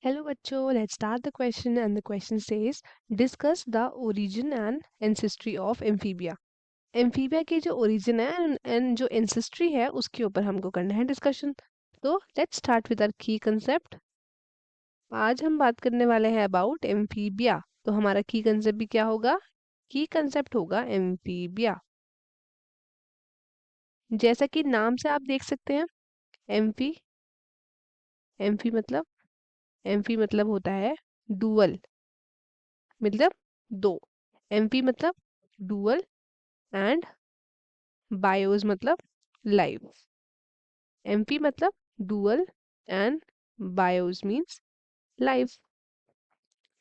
Hello बच्चों, let's start the question and the question says discuss the origin and ancestry of amphibia. Amphibia की जो origin है and जो ancestry है उसके ऊपर हमको करना है डिस्कशन. तो लेट्स स्टार्ट विद आवर की कंसेप्ट. आज हम बात करने वाले हैं अबाउट एम्फीबिया. तो हमारा की कंसेप्ट भी क्या होगा? की कंसेप्ट होगा एम्फीबिया. जैसा कि नाम से आप देख सकते हैं, एम्फी एम्फी मतलब एम्फी मतलब होता है डुअल, मतलब दो. एम्फी मतलब डुअल एंड बायोस मतलब लाइव. एम्फी मतलब dual and BIOS means live.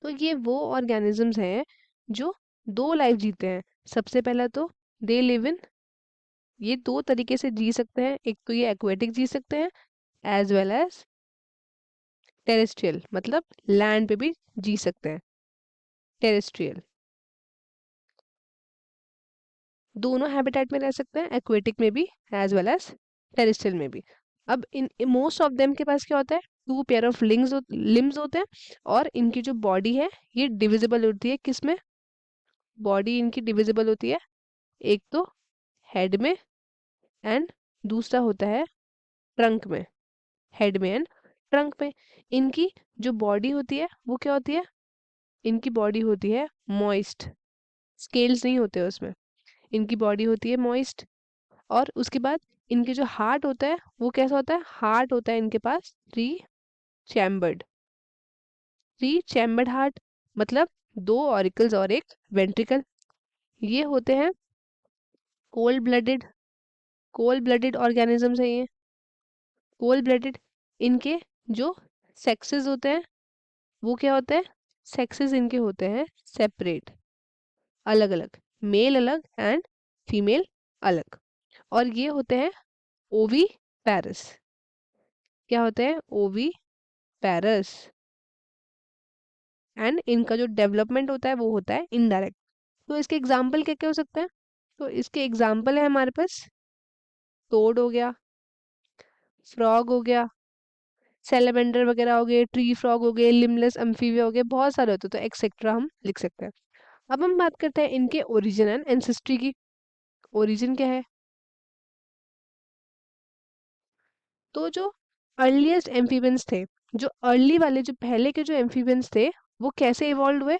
तो ये वो ऑर्गेनिजम्स हैं जो दो लाइफ जीते हैं. सबसे पहला तो दे लिव इन, ये दो तरीके से जी सकते हैं. एक तो ये एक्वेटिक जी सकते हैं एज वेल एज टेरेस्ट्रियल, मतलब लैंड पे भी जी सकते हैं. टेरेस्ट्रियल दोनों हैबिटेट में रह सकते हैं, एक्वेटिक में भी एज वेल एज टेरेस्ट्रियल में भी. अब इन मोस्ट ऑफ देम के पास क्या होता है? टू पेयर ऑफ लिम्स होते हैं. और इनकी जो बॉडी है ये डिविजिबल होती है. किसमें बॉडी इनकी डिविजिबल होती है? एक तो हेड में एंड दूसरा होता है ट्रंक में. हेड में एंड ट्रंक में. इनकी जो बॉडी होती है वो क्या होती है? इनकी बॉडी होती है मॉइस्ट. स्केल्स नहीं होते उसमें. इनकी बॉडी होती है मॉइस्ट. और उसके बाद इनके जो हार्ट होता है वो कैसा होता है? हार्ट होता है इनके पास चैम्बर्ड. हार्ट मतलब दो ऑरिकल्स और एक वेंट्रिकल. ये होते हैं कोल्ड ब्लडेड ऑर्गेनिजम्स हैं ये. Cold blooded. इनके जो सेक्सेस होते हैं वो क्या होते हैं? सेक्सेस इनके होते हैं सेपरेट, अलग अलग. मेल अलग एंड फीमेल अलग. और ये होते हैं ओवी पैरस. क्या होते हैं? ओवी पैरस. एंड इनका जो डेवलपमेंट होता है वो होता है इनडायरेक्ट. तो इसके एग्जाम्पल क्या क्या हो सकते हैं? तो इसके एग्जाम्पल है हमारे पास टोड हो गया, फ्रॉग हो गया, सेलेमेंडर वगैरह हो गए, ट्री फ्रॉग हो गए, लिमलेस अम्फीबिया हो गए, बहुत सारे होते हैं. तो एक्सेट्रा हम लिख सकते हैं. अब हम बात करते हैं इनके ओरिजिन एंड एंसेस्ट्री की. ओरिजिन क्या है? तो जो अर्लीस्ट एम्फीबियंस थे, जो अर्ली वाले, जो पहले के जो एम्फीबियंस थे, वो कैसे इवॉल्व हुए?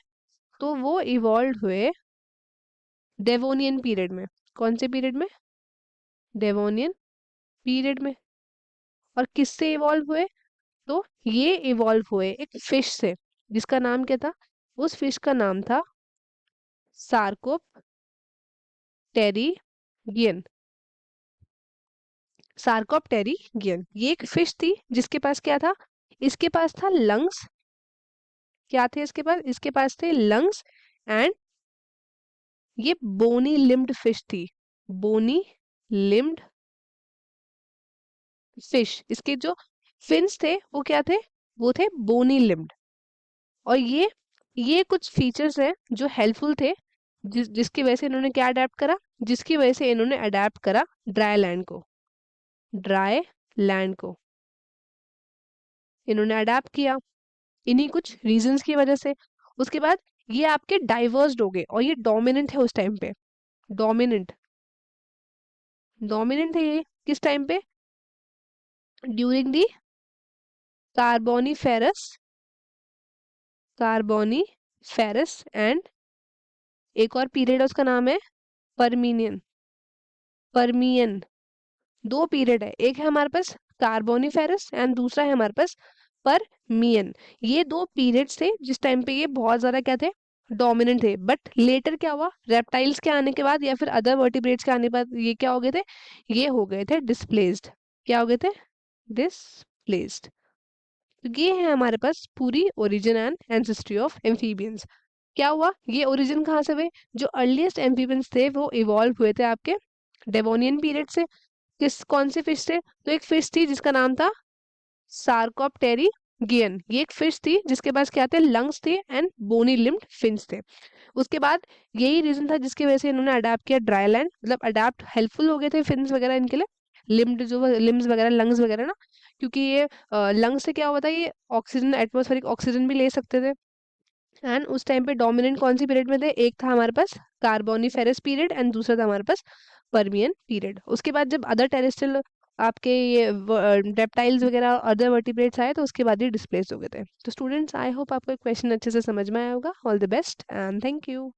तो वो इवॉल्व हुए डेवोनियन पीरियड में. कौन से पीरियड में? डेवोनियन पीरियड में. और किससे इवॉल्व हुए? तो ये इवॉल्व हुए एक फिश से, जिसका नाम क्या था? उस फिश का नाम था सार्कोप टेरिगियन. सार्कोप टेरिगियन ये एक फिश थी जिसके पास क्या था? इसके पास था लंग्स. क्या थे इसके पास? इसके पास थे लंग्स एंड ये बोनी लिम्ड फिश थी. बोनी लिम्ड फिश. इसके जो फिन्स थे वो क्या थे? वो थे बोनी लिम्ड. और ये कुछ फीचर्स हैं जो हेल्पफुल थे, जिसकी वजह से इन्होंने क्या अडेप्ट करा? जिसकी वजह से इन्होंने अडेप्ट करा ड्राई लैंड को. ड्राई लैंड को इन्होंने अडेप्ट किया इन्हीं कुछ रीजंस की वजह से. उसके बाद ये आपके डाइवर्स्ड हो गए और ये डोमिनेंट है उस टाइम पे. डोमिनेंट डोमिनेंट है ये किस टाइम पे? During the Carboniferous. Carboniferous and एक और पीरियड है उसका नाम है परमीनियन. परमियन. दो पीरियड है, एक है हमारे पास कार्बोनीफेरस एंड दूसरा है हमारे पास परमियन. ये दो पीरियड्स थे जिस टाइम पे ये बहुत ज्यादा क्या थे? डोमिनेंट थे. बट लेटर क्या हुआ? रेप्टाइल्स के आने के बाद या फिर अदर वर्टिब्रेट्स के आने के बाद ये क्या हो गए थे? ये हो गए थे डिस्प्लेस्ड. क्या हो गए थे? डिस्प्लेस्ड. तो ये है हमारे पास पूरी origin and ancestry of amphibians. क्या हुआ? ये ओरिजिन कहाँ से हुए? जो अर्लीस्ट एम्फीबियंस थे वो इवॉल्व हुए थे आपके डेवोनियन पीरियड से. कौन से फिश से? तो एक फिश थी जिसका नाम था सार्कोप्टेरिगियन. ये एक फिश थी जिसके पास क्या थे? लंग्स थे एंड बोनी लिम्ड फिन्स थे. उसके बाद यही रीजन था जिसकी वजह से इन्होंने अडेप्ट किया ड्राई लैंड, मतलब अडेप्ट हेल्पफुल हो गए थे फिन्स वगैरह इनके लिए. लिम्ड जो लिम्स वगैरह, लंग्स वगैरह ना, क्योंकि ये लंग्स से क्या होता है, ये ऑक्सीजन, एटमॉस्फेरिक ऑक्सीजन भी ले सकते थे। एंड उस टाइम पे डोमिनेंट कौन सी पीरियड में थे, एक था हमारे पास कार्बोनिफेरस पीरियड एंड दूसरा था हमारे पास पर्मियन पीरियड। उसके बाद जब अदर टेरेस्ट्रियल आपके ये रेप्टाइल्स वगैरह अदर वर्टिब्रेट्स आए तो उसके बाद ये डिस्प्लेस हो गए थे। तो स्टूडेंट्स, आई होप आपको क्वेश्चन अच्छे से समझ में आया होगा। All the best and thank you.